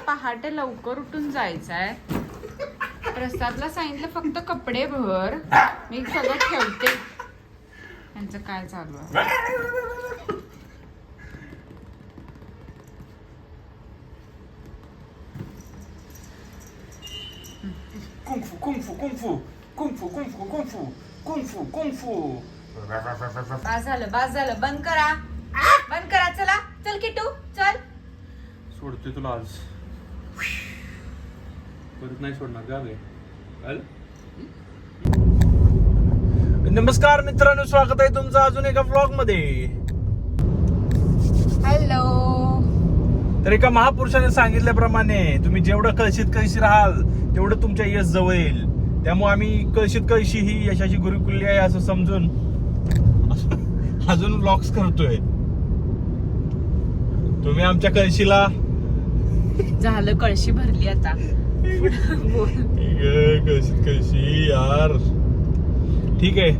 पहाटे लवकर उठून जायचंय. प्रसादला सांगितलं फक्त कपडे भर, मी सगळं ठेवते. यांचं काय चालू आहे? Kung fu kung fu kung fu kung fu kung fu kung fu kung fu kung fu. बास झालं, बंद करा. चला चल किटू चल. सोडतोय तुला आज, परत नाही सोडणार का रे? नमस्कार मित्रांनो, स्वागत आहे तुमचं अजून एका व्लॉग मध्ये. हॅलो. तर एका महापुरुषाने सांगितल्याप्रमाणे तुम्ही जेवढं कळशीत कळशी राहाल तेवढं तुमच्या यश जवळ येईल. त्यामुळे आम्ही कळशीत कळशी ही यशाची गुरुकुल्ली आहे असं समजून अजून व्लॉग्स करतोय. तुम्ही आमच्या कळशीला झालं, कळशी भरली आता. कळशीत कळशी यार. ठीक आहे.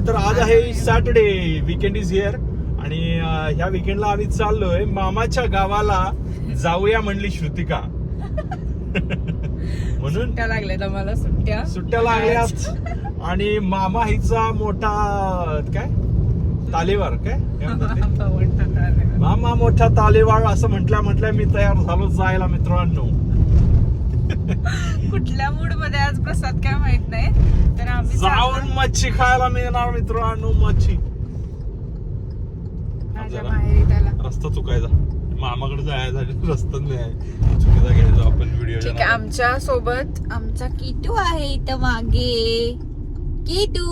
तर आज आहे सॅटर्डे, वीकेंड इज हिअर. आणि ह्या वीकेंडला आम्ही चाललोय मामाच्या गावाला. जाऊया म्हणली श्रुतिका. म्हणून सुट्ट्या लागल्यात आम्हाला. सुट्ट्या लागल्यात. आणि मामा हिचा मोठा काय तालेवार काय मामा मोठा तालेवार असं म्हटल्या मी तयार झालो जायला मित्रांनो. कुठल्या मूड मध्ये आज प्रसाद काय माहित नाही. तर आम्ही जाऊन मच्छी खायला मिळणार मित्रांनो. मच्छी माझ्या माहेरी त्याला रस्ता चुकायचा, मामाकडे जायचा रस्ता नाही, चुकीचा घ्यायचा आपण व्हिडिओ. ठीक आहे. आमच्या सोबत आमचा किटू आहे इथं मागे. किटू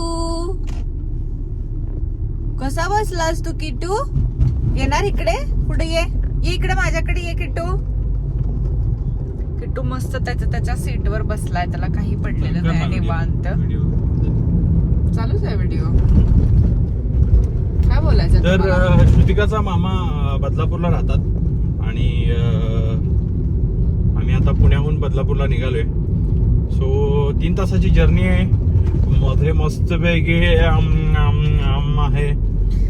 कसा बसलास तू किटू? येणार इकडे? पुढे ये इकडे माझ्याकडे ये किटू. किटू मस्त त्याच्या सीटवर बसलाय, त्याला काही पडलेलं नाही, निवांत. चालूच आहे व्हिडिओ. काय बोलायचं तर श्रुतिकाचा मामा बदलापूरला राहतात आणि आम्ही आता पुण्याहून बदलापूरला निघालोय. सो 3 तासाची जर्नी आहे. मध्ये मस्त पैकी आहे.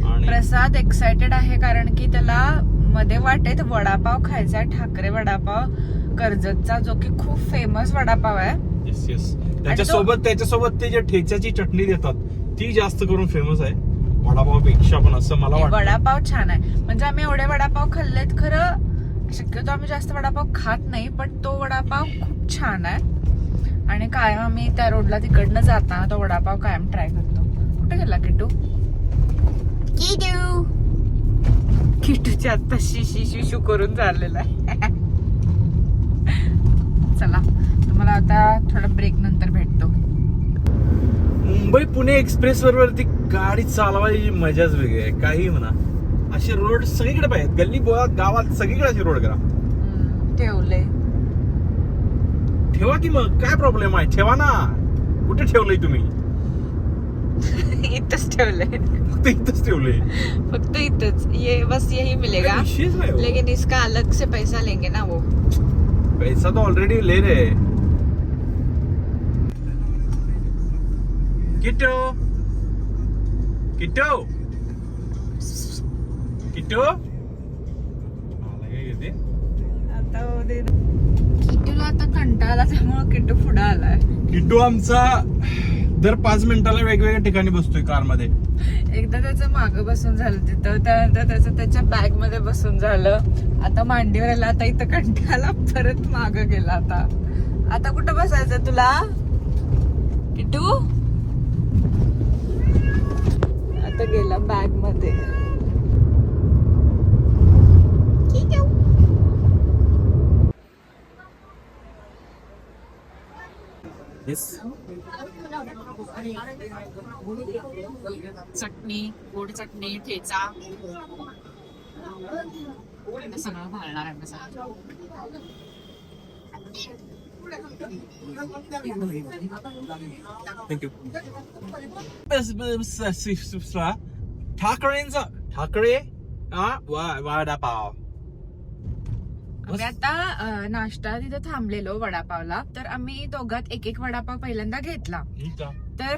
आणि प्रसाद एक्सायटेड आहे कारण की त्याला मध्ये वाटेत वडापाव खायचा, ठाकरे वडापाव कर्जतचा, जो की खूप फेमस वडापाव आहे. Yes yes. त्याच्यासोबत ते जे ठेच्याची चटणी देतात ती जास्त करून फेमस आहे वडापावपेक्षा पण, असं मला वाटतं. वडापाव छान आहे. म्हणजे आम्ही एवढे वडापाव खाल्लेत. खरं शक्यतो आम्ही जास्त वडापाव खात नाही, पण तो वडापाव खूप छान आहे. आणि कायम आम्ही त्या रोडला तिकडनं जाताना तो वडापाव कायम ट्राय करतो. कुठे गेला किटू? किटू किटूची आता शिशू करून झालेला आहे. चला, तुम्हाला आता थोडा ब्रेक नंतर भेटतो. मुंबई पुणे एक्सप्रेस वरती गाडी चालवायची मजाच वेगळी आहे. काही म्हणा, असे रोड सगळीकडे पाहिजेत. गल्ली बोळात गावात सगळीकडे असे रोड करा. ठेवले ठेवा की मग काय प्रॉब्लेम आहे? ठेवा ना. कुठे ठेवलंय तुम्ही? इथंच ठेवलंय. फक्त इथंच ठेवलंय. फक्त इथंच. ये बस यही मिलेगा. विशेष नाही हो. लेकिन इसका अलग से पैसा लेंगे ना वो. पैसा तो ऑलरेडी ले रहे. किट्टू किट्टू किट्टू किट्टूला आता कंटाळा, त्यामुळे किट्टू पुढे आलाय. किट्टू आमचा दर 5 मिनिटाला वेगवेगळ्या ठिकाणी बसतोय कार मध्ये. एकदा त्याचं मागं बसून झालं तिथं, त्यानंतर त्याचं त्याच्या बॅग मध्ये बसून झालं, आता मांडीवर आला, आता इथं कंटाळा, परत मागं गेला. आता कुठं बसायचं तुला किट्टू? आता गेला बॅग मध्ये. चटणी, गोड चटणी, ठेचा सगळं घालणार आहे. थँक्यू. ठाकरे वडापाव. आम्ही आता नाश्ता तिथे थांबलेलो वडापावला. तर आम्ही दोघात एक वडापाव पहिल्यांदा घेतला. तर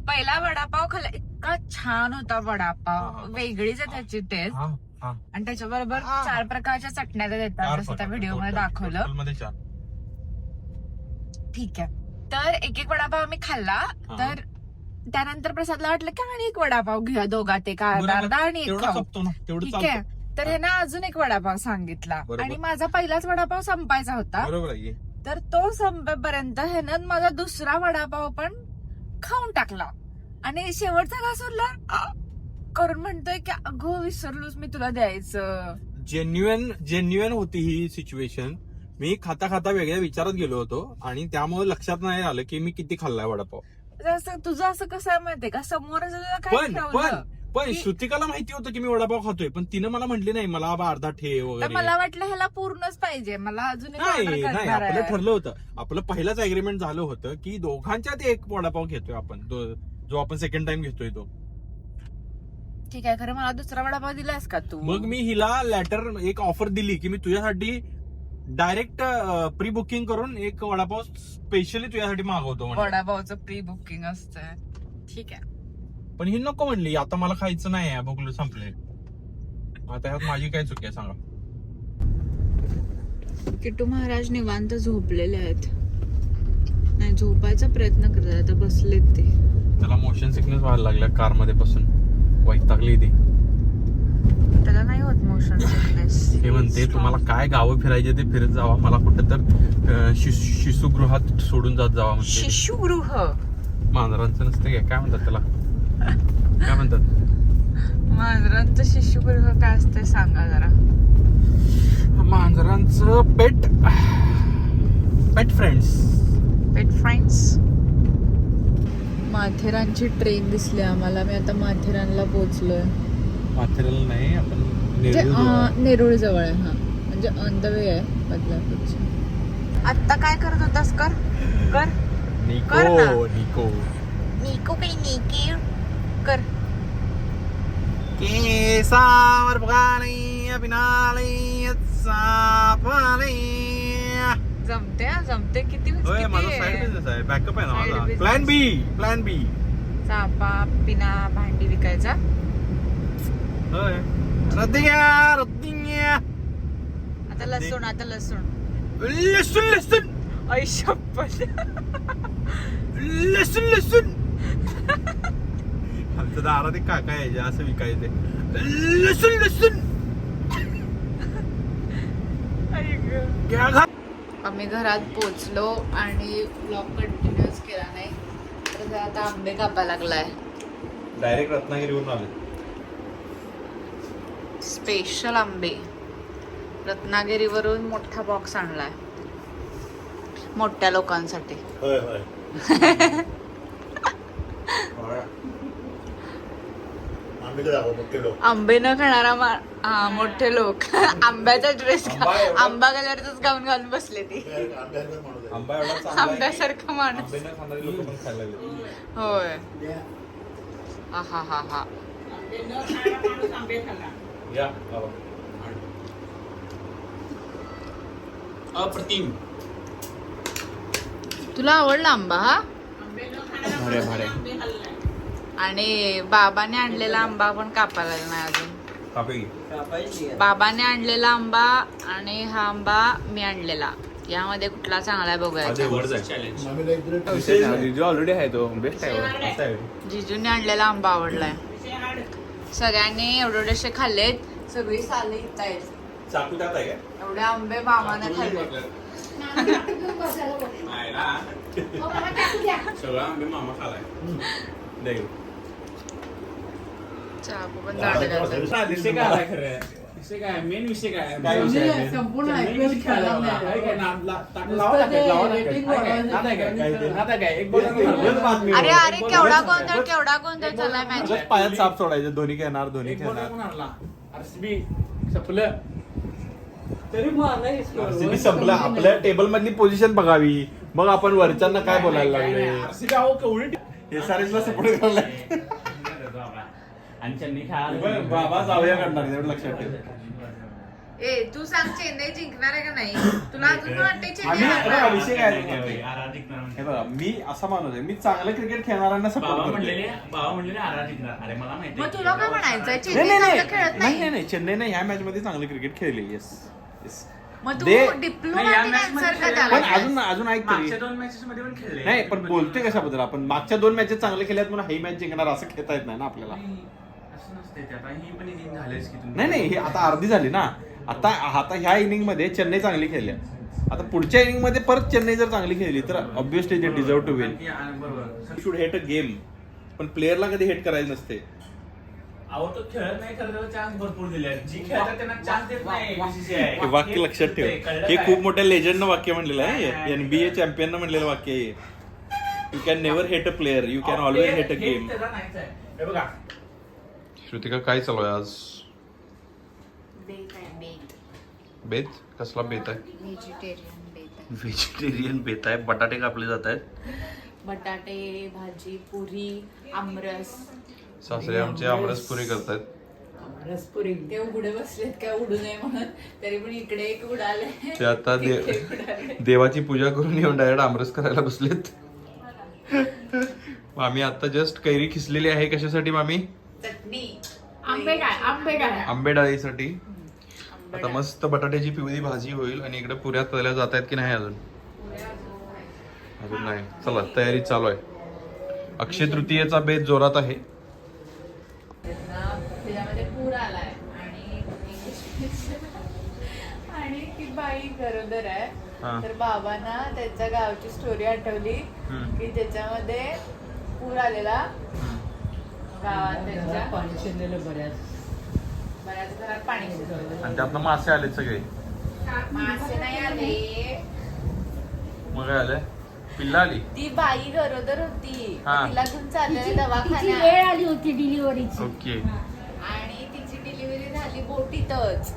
पहिला वडापाव खाल्ला, इतका छान होता वडापाव. वेगळीच आहे त्याची टेस्ट. हा. आणि त्याच्याबरोबर 4 प्रकारच्या चटण्या ते देतात, 4 जसं त्या प्रकार. व्हिडिओ मध्ये Total- दाखवलं. total मध्ये 4. ठीक आहे. तर एक वडापाव आम्ही खाल्ला. तर त्यानंतर प्रसादला वाटलं की आणि एक वडापाव घेऊया दोघात, एक अर्धा अर्धा आणि एक तेवढं खाऊ. संपतो ना, तेवढं ठीक आहे. चालतं. तर हे ना अजून एक वडापाव सांगितला बरोबर. आणि माझा पहिलाच वडापाव संपायचा होता. बरोबर आहे. तर तो संपेपर्यंत ह्यानं माझा दुसरा वडापाव पण खाऊन टाकला आणि शेवटचा घास उरला करून म्हणतोय की अगो विसरलोच मी तुला द्यायचं. जेन्युअन होती ही सिच्युएशन. मी खाता खाता वेगळ्या विचारात गेलो होतो आणि त्यामुळे लक्षात नाही आलं की मी किती खाल्लाय वडापाव. तुझं असं कसं आहे माहितीये का, समोर काय ठेवलं पण श्रुतिकाला माहिती होतं की मी वडापाव खातोय, पण तिनं मला म्हटली नाही मला बाबा अर्धा ठेव तर वगैरे. मला वाटलं ह्याला पूर्णच पाहिजे, मला अजून एक order नाही करणार आपलं आहे. ठरलं होतं. आपलं पहिलंच अग्रीमेंट झालं होतं की दोघांच्यात एक वडापाव घेतोय आपण, जो आपण सेकंड टाइम घेतोय तो. ठीक आहे, खरं मला दुसरा वडापाव दिलास का तू? मग मी हिला लॅटर एक ऑफर दिली की मी तुझ्यासाठी डायरेक्ट प्री बुकिंग करून एक वडापाव स्पेशली तुझ्यासाठी मागवतो म्हणून. वडापावचं प्री बुकिंग असतं. ठीक आहे. पण ही नको म्हणली, आता मला खायचं नाही आहे, भोगलं संपले. आता ह्यात माझी काय चुकी आहे सांगा. किट्टू महाराज निवांत झोपलेले आहेत, नाही झोपायचा प्रयत्न करतात, आता बसलेत ते. त्याला मोशन सिकनेस व्हायला लागल्या कार मध्ये बसून, वैतागली ती. त्याला नाही होत मोशन सिकनेस. हे म्हणते तुम्हाला काय गावं फिरायचे ते फिरत जावा, मला कुठं तर शिशुगृहात सोडून जात जावा म्हणते. शिशुगृह मांजरांचं नसते काय म्हणतात त्याला, काय म्हणतात? मांजरांचं शिशुगृह काय असतंय सांगा जरा. मांजरांचं पेट फ्रेंड्स. पेट फ्रेंड्स. माथेरानची ट्रेन दिसली आम्हाला. मी आता माथेरानला पोहोचलोय. माथेरान नाही, आपण नेरुळ जवळ आहे. हा म्हणजे ऑन द वे आहे बदलापूरच्या. आता काय करत होतास? कर कर कर ना. निको कर. केसावर पाणी अभिनाली सापणी. जमते किती होय, माझा साईड बिझनेस आहे, बॅकअप आहे ना माझा. प्लॅन बी. चापा पिना भांडी विकायचा. होय. रद्दिंग्या. आता लसूण लसूण आई शप्पथ. लसूण आमच्या दारात एक काका यायचे असं विकायचे, लसूण. आम्ही घरात पोहोचलो आणि ब्लॉग कंटिन्यूच केला नाही, तर आता आंबे कापायला लागलाय. डायरेक्ट रत्नागिरीवरून आले. स्पेशल आंबे रत्नागिरीवरून मोठा बॉक्स आणलाय मोठ्या लोकांसाठी. होय आंबे न खाणारा मोठे लोक. आंब्याचा ड्रेस आंबा कलरच गाऊन घालून बसले ती. आंब्यासारखं माणूस. होय. हा अप्रतिम. तुला आवडला आंबा? हा भारे. आणि बाबाने आणलेला आंबा पण कापायला नाही अजून. बाबाने आणलेला आंबा आणि हा आंबा मी आणलेला, यामध्ये कुठला चांगला आहे बघूया. ऑलरेडी आहे तो बेस्ट आहे. जिजूने आणलेला आंबा आवडलाय. सगळ्यांनी एवढे खाल्लेत, सगळी साले इथं आहेत. चाकू त्यात आहे एवढे आंबे मामाने खाल्ले. सगळं आंबे मामा खालाय. चाकू पण जाडे विषय काय मेन विषय काय अरे केवढा गोंधळ चाललाय मॅच. पायात साप सोडायचे, धोनी खेळणार. RCB संपलं. आपल्या टेबल मधली पोझिशन बघावी, मग आपण वरच्यांना काय बोलायला लागले. SRH ला सपोर्ट करायला. बाबा जाऊया करणार, एवढं लक्षात ठेव. ए तू सांग चेन्नई जिंकणार आहे का नाही तुला अजून वाटते आम्ही चेन्नई बघा, हरणार? विषय काय आहे? हे बघा मी असा माणूस आहे, मी चांगलं क्रिकेट खेळणाऱ्यांना बाबा सपोर्ट म्हणलेले आरा जिंकणार. अरे मला माहिती मग तुला काय म्हणायचंय नाही चेन्नई नाही चांगलं खेळत नाही नाही नाही नाही चेन्नईने ह्या मॅच मध्ये चांगलं क्रिकेट खेळले. Yes yes. मग तू दे- डिप्लोमॅटिक आन्सर का पण द्याला अजून अजून ऐक तरी मागच्या 2 मॅचेस मध्ये पण खेळले. नाही पण बोलते कशाबद्दल आपण मागच्या 2 मॅचेस चांगले खेळल्यात म्हणून ही मॅच जिंकणार असं खेळता येत नाही ना आपल्याला. असं नसते ते. आता ही पण इनिंग झालीच की तुम्ही. नाही नाही हे आता अर्धी झाली ना. आता आता ह्या इनिंग मध्ये चेन्नई चांगली खेळली. आता पुढच्या इनिंग मध्ये परत चेन्नई जर चांगली खेळली तर obviously they deserve to win. बरोबर. शुड हेट अ गेम, पण प्लेअरला कधी हेट करायचं नसते. अहो तो खेळत नाही खरं त्याला चान्स भरपूर दिले. जी खेळतात त्यांना चान्स देत नाही BCCI. हे वाक्य लक्षात ठेव. कळलं हे काय? खूप मोठ्या लेजंडनं वाक्य म्हणलेलं आहे. NBA चॅम्पियन म्हणलेलं वाक्य आहे. You can never hate a player, you can always hate a game. त्याचा नाहीच आहे. हे बघा श्रुतिका काय चालू आहे आज? बेत आहे बेत बेत कसला बेत आहे? व्हेजिटेरियन बेत आहे व्हेजिटेरियन बेत आहे. बटाटे कापले जात आहेत. बटाटे भाजी पुरी आमरस सासरे आमचे आमरसपुरी करतायत. रसपुरी ते उघडे बसलेत काय उडू नये म्हणून तरी पण इकडे एक उडाले ते आता देवाची पूजा करून येऊन डायरेक्ट आमरस करायला बसलेत. मामी आता जस्ट कैरी खिसलेली आहे. कशासाठी मामी? चटणी आंबे काय आंबे डाळीसाठी. आता मस्त बटाट्याची पिवळी भाजी होईल आणि इकडे पुऱ्या तळल्या जात आहेत की नाही अजून? अजून नाही. चला तयारी चालू आहे. अक्षय तृतीयेचा बेत जोरात आहे. त्याच्यामध्ये पूर आलाय आणि आणि ती बाई गरोदर आहे. हा. तर बाबांना त्यांच्या गावची स्टोरी आठवली की ज्याच्यामध्ये पूर आलेला गावात त्यांच्या पाणी शिरलेलं बऱ्याच घरात पाणी शिरलं. आणि त्यातनं मासे आले सगळे. मासे नाही आले. मग काय आलंय? पिल्ला आली. ती बाई गरोदर होती हा. तिला घेऊन चाललेली तिची दवाखान्यात वेळ आली होती डिलिव्हरीची. ओके. आणि तिची डिलिव्हरी झाली बोटीतच.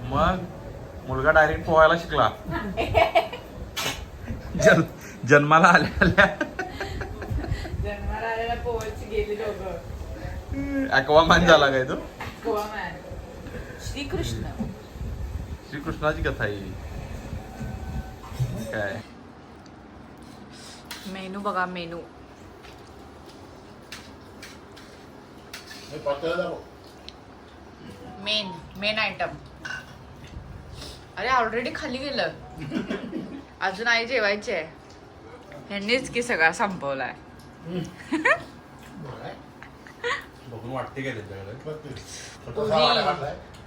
मग मुलगा डायरेक्ट पोहायला शिकला. जन्माला आल्या आल्या जन्माला आलेला पोहायची गेली दोघं. ॲक्वामॅन झाला काय तो? गोवामॅन श्रीकृष्ण. श्रीकृष्णाची कथा आहे ही. काय मेनू बघा मेनू. Main item. अरे ऑलरेडी खाली गेलं. अजून आई जेवायची आहे. ह्यांनीच की सगळा संपवलाय. बघून वाटते काय त्यांच्याकडे? पुरी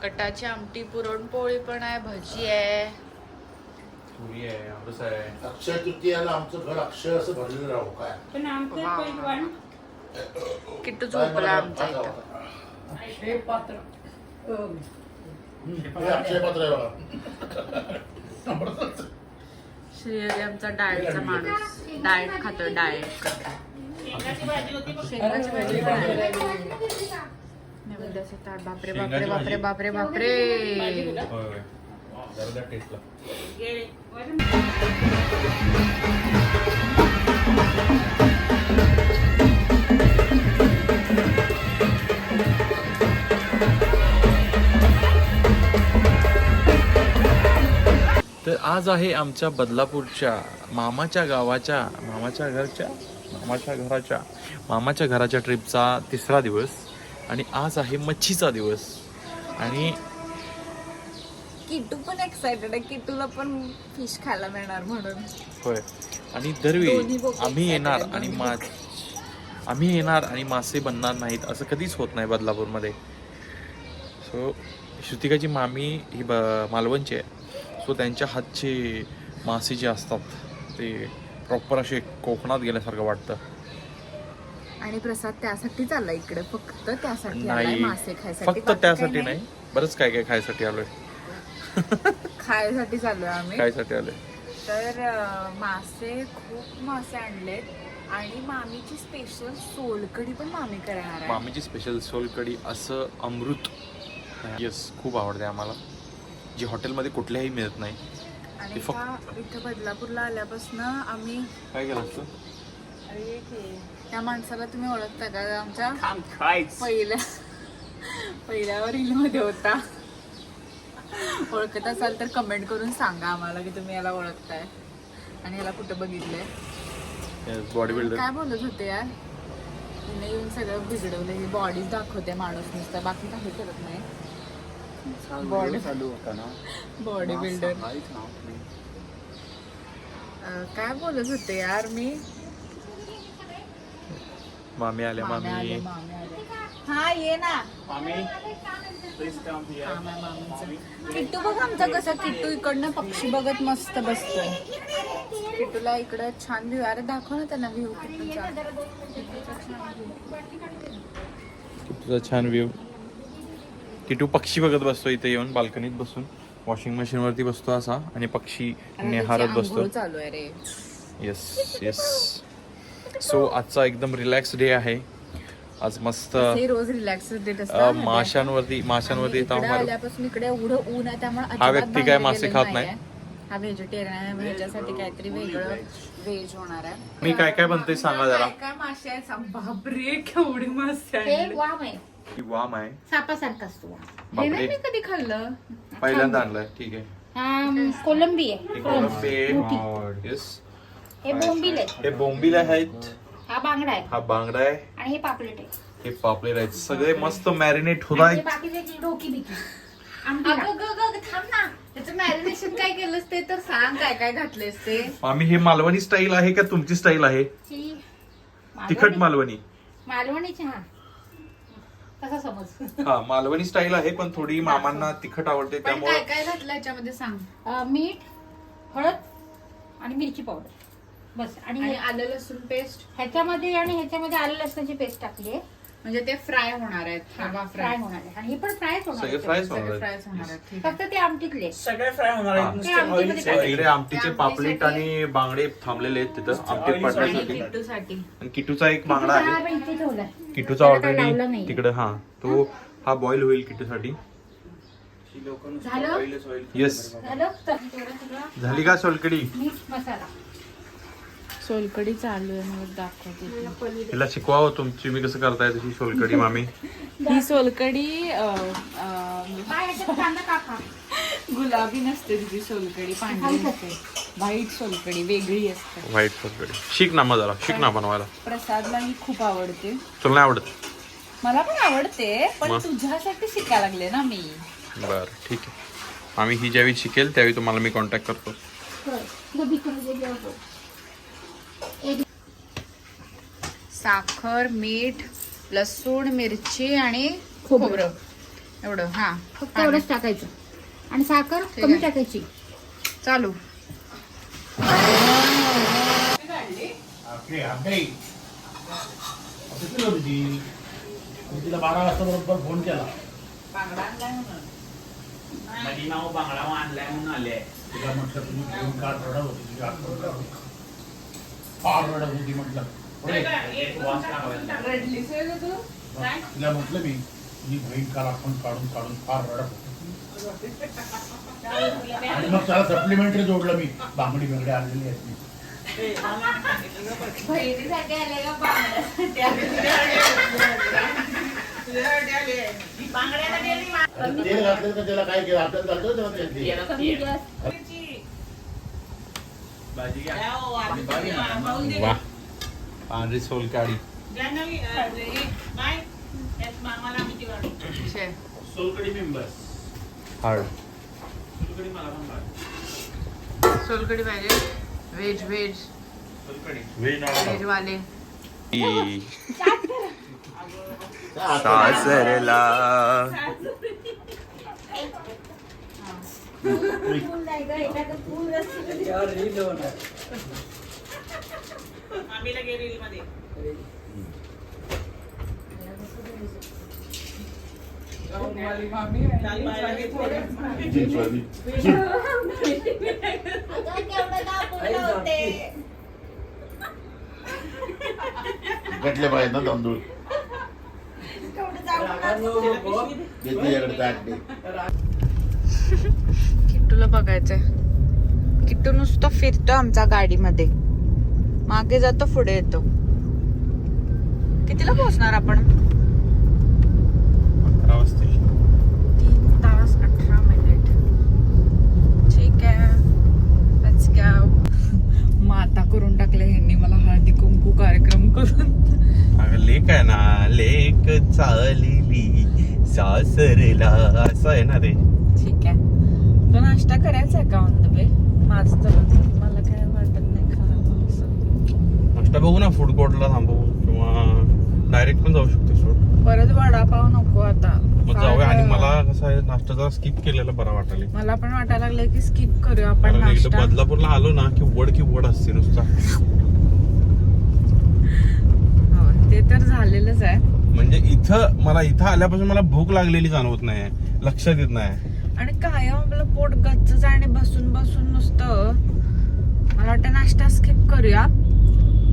कटाची आमटी पुरणपोळी पण आहे भजी आहे. पुरी आहे, आमरस आहे. अक्षय तृतीयाला आमचं घर अक्षय असं भरलेलं राहू काय पण आमचं पैलवान किट्टू झोपला आमचा इथं. हे पात्र हे अक्षय पात्र आहे बघा. श्रीहरी आमचा डाएटचा माणूस. डाएट खातो डाएट. शेंगाची भाजी पण आहे. नैवेद्याचं ताट. बापरे बापरे बापरे बापरे बापरे. होय होय. जरा द्या टेस्टला. तर आज आहे आमच्या बदलापूरच्या मामाच्या घराच्या ट्रिपचा 3रा दिवस आणि आज आहे मच्छीचा दिवस. आणि किट्टू पण एक्साइटेड आहे. किट्टूला पण फिश खायला मिळणार म्हणून. होय. आणि दोन्ही दरवेळी बोकं आम्ही येणार excited आणि आहेत. मासे बनणार नाहीत असं कधीच होत नाही बदलापूरमध्ये. सो श्रुतिकाची मामी ही मालवणची आहे. सो त्यांच्या हातचे मासे जे असतात ते प्रॉपर असे कोकणात गेल्यासारखं वाटतं. आणि प्रसाद त्यासाठी चालला इकडे. फक्त त्यासाठी आलाय, नाही मासे खायसाठी. फक्त त्यासाठी नाही, बरंच काय काय खायसाठी आलोय. खायसाठी चाललोय आम्ही. खायसाठी आलोय. तर मासे खूप मासे आणलेत आणि मामीची स्पेशल सोलकढी पण मामी करणार आहे. मामीची स्पेशल सोलकढी असं अमृत. येस, खूप आवडते आम्हाला, जी हॉटेलमध्ये कुठल्याही मिळत नाही. आणि इथं बदलापूरला आल्यापासून आम्ही काय केलं असतं? त्या माणसाला तुम्ही ओळखता का? आमच्या खायच. पहिल्या रील मध्ये होता. ओळखत असाल तर कमेंट करून सांगा आम्हाला की तुम्ही याला ओळखताय आणि याला कुठं बघितलंय. Body builder. काय बोलत होते यार, तिने येऊन सगळं बिघडवलं. ही बॉडीच दाखवते माणूस नुसता, बाकी काही करत नाही. बॉडी चालू होता ना बॉडी बिल्डर. काय बोलत होते यार मी. मामी आल्या मामे आले, मामी. मामे आले. हा ये ना. मामी प्लीज कम हियर. हा, माझ्या मामीचं. किट्टू बघ आमचा कसा, किट्टू इकडनं पक्षी बघत मस्त बसतोय. किट्टूला इकडं छान व्ह्यू. अरे दाखव ना त्यांना व्ह्यू किट्टूचा. तुझा छान व्ह्यू. किटू पक्षी बघत बसतो इथे येऊन बाल्कनीत बसून. वॉशिंग मशीन वरती बसतो असा आणि पक्षी निहारत बसतो. चालू आहे रे. Yes yes. सो आजचा एकदम रिलॅक्स डे आहे. आज मस्त हे रोज रिलॅक्स डेट असतात. माशांवरती इकडे आल्यापासून इकडे एवढं ऊन आहे त्यामुळे हा अजिबात व्यक्ती बाहेर काय मासे गेलेलो खात नाही. हा व्हेजिटेरियन आहे. ह्याच्यासाठी काहीतरी वेगळं व्हेज होणार आहे. मी काय काय बनतंय सांगा जरा. काय काय मासे आहेत सांग. बापरे केवढी मासे हे आहेत. वाम आहे, ही वाम आहे. सापासारखा असतो वाम. हे नाही बापरे मी कधी खाल्लं. पहिल्यांदा आणलाय. ठीक आहे. हा कोलंबी आहे, हे प्रॉन्स. कोलंबी. येस. हे बोंबील आहे, हे बोंबील आहेत. हा बांगडा आहे हा बांगडा आहे. आणि हे पापलेट आहे. हे पापलेट आहेत. सगळे मस्त मॅरिनेट होत आणि हे आहेत. बाकीचे डोकी बिकी अगं ग ग थांब ना. त्याचं मॅरिनेशन काय केलंस ते तर सांग. काय काय घातलेस ते. आम्ही हे मालवणी स्टाईल आहे का तुमची स्टाईल आहे? तिखट मालवणी. मालवणीची. हा कसा समज. हा मालवणी स्टाईल आहे पण थोडी मामांना तिखट आवडते पण त्यामुळे. काय काय घातलं याच्यामध्ये सांग. मीठ, हळद आणि मिरची पावडर बस. आणि आणि आलं लसूण पेस्ट. ह्याच्यामध्ये आणि ह्याच्यामध्ये आलं लसणाची पेस्ट टाकली आहे. म्हणजे ते फ्राय होणार आहेत. फ्राय होणार आहे आणि हे पण फ्रायच होणार सगळे आहे. फ्रायच सगळे होणार फ्रायच होणार आहेत. ठीक फक्त ते आमटीतले. सगळे फ्राय होणार हा. आहेत. नुसते ते आमटीमध्ये ऑइल टाकायचे. इकडे आमटीचे पापलेट आणि बांगडे थांबलेले आहेत तिथं आमटीत आणि पाडण्यासाठी. किट्टूसाठी. आणि किटूचा एक बांगडा आहे. हा, इथे ठेवलाय. किटूचा त्याला काही लावलं ऑलरेडी नाही. तिकडे. हा तो हा बॉईल होईल किटूसाठी. झालं येस. झालं तर थोडं सगळं झाली का सोलकडी? मीठ मसाला. सोलकडी चालू आहे मग दाखवते. तिला शिकवावं तुम्ही कसं करताय तशी सोलकडी मामी. ही सोलकडी काय ह्याच्यात कांदा कापा. गुलाबी नसते तिची सोलकडी, पांढरी असते. व्हाईट सोलकडी वेगळी असते. व्हाईट सोलकडी. शिक ना मग जरा. शिक ना बनवायला. प्रसादला ही खूप आवडते. तुला नाही आवडत? मला पण आवडते पण मग? तुझ्यासाठी शिकायला लागले ना मी. बरं ठीक आहे. आम्ही ही ज्यावेळी शिकेल त्यावेळी तुम्हाला मी कॉन्टॅक्ट करतो. साखर, मीठ, लसूण, मिरची आणि खोबरं एवढं. हा फक्त एवढंच टाकायचं आणि साखर ठीक कमी आहे. टाकायची. चालू. तिला 12 वाजता बरोबर फोन केला. मध्ये नाव बांगडा आणलाय म्हणून आले. तिला म्हटलं तुम्ही ग्रीन कार्ड रडत होती. तिची आठवण काढू. फार रडत होती म्हटलं. एक वॉच टाकायला. तिला म्हटलं मी तुझी ग्रीन कार्ड आपण काढून काढून फार रडत होती. आणि मग त्याला सप्लिमेंटरी जोडलं मी. बांगडी बिंगडी आणलेली आहेत मी. बहिणीसाठी आले का बांगड्यासाठी आणि तेल घातलं तर त्याला काय केलं? आपल्याला घालतो तेव्हा तेल ते. भाजी घ्या. वा पांढरी सोलकडी. सोलकडी मेंबर्स. हार्ड. सोलकडी मला पण पाहिजे. सोलकडी पाहिजे. Veg veg solkadhi. व्हेज वाले. सासरला घेतले पाहिजे ना तांदूळ. किट्टूला बघायचंय. किट्टू नुसतं फिरतो आमच्या गाडीमध्ये. मागे जातो पुढे येतो. कितीला पोहोचणार आपण? 11 वाजता. 3 तास 18 मिनिट. माता करून टाकले ह्यांनी मला हळदी कुंकू कार्यक्रम करून. अगं लेक आहे ना, लेक चालली सासरला, असं आहे ना ते. ठीक आहे, तो नाश्ता करायचा आहे का ऑन द वे? माझं तर मला काय वाटत नाही खराब असं. नाश्ता बघू ना, फूड कोर्टला थांबू किंवा डायरेक्ट पण जाऊ शकते सोड. परत वडापाव नको आता. मग जाऊया. आणि मला कसं आहे, नाश्ता जरा स्किप केलेला बरा वाटायला. मला पण वाटायला लागलं की स्किप करूया आपण कारण एकदा नाश्ता. बदलापूरला आलो ना की वड असते नुसता. हो, ते तर झालेलंच आहे. म्हणजे इथं आल्यापासून मला भूक लागलेली जाणवत नाही, लक्षात येत नाही. आणि काय आपलं पोट गच्चच आहे आणि बसून बसून नुसतं. मला वाटतं नाश्ता स्किप करूया,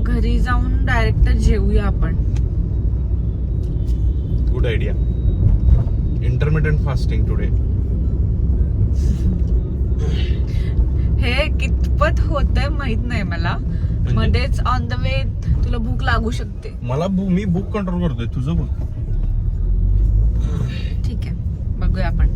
घरी जाऊन डायरेक्ट जेवूया आपण. Good idea. Intermittent fasting today. हे कितपत होतंय माहित नाही मला. मध्येच ऑन द वे तुला भूक लागू शकते. मी भूक कंट्रोल करतोय, तुझं बघ. ठीक आहे, बघूया आपण.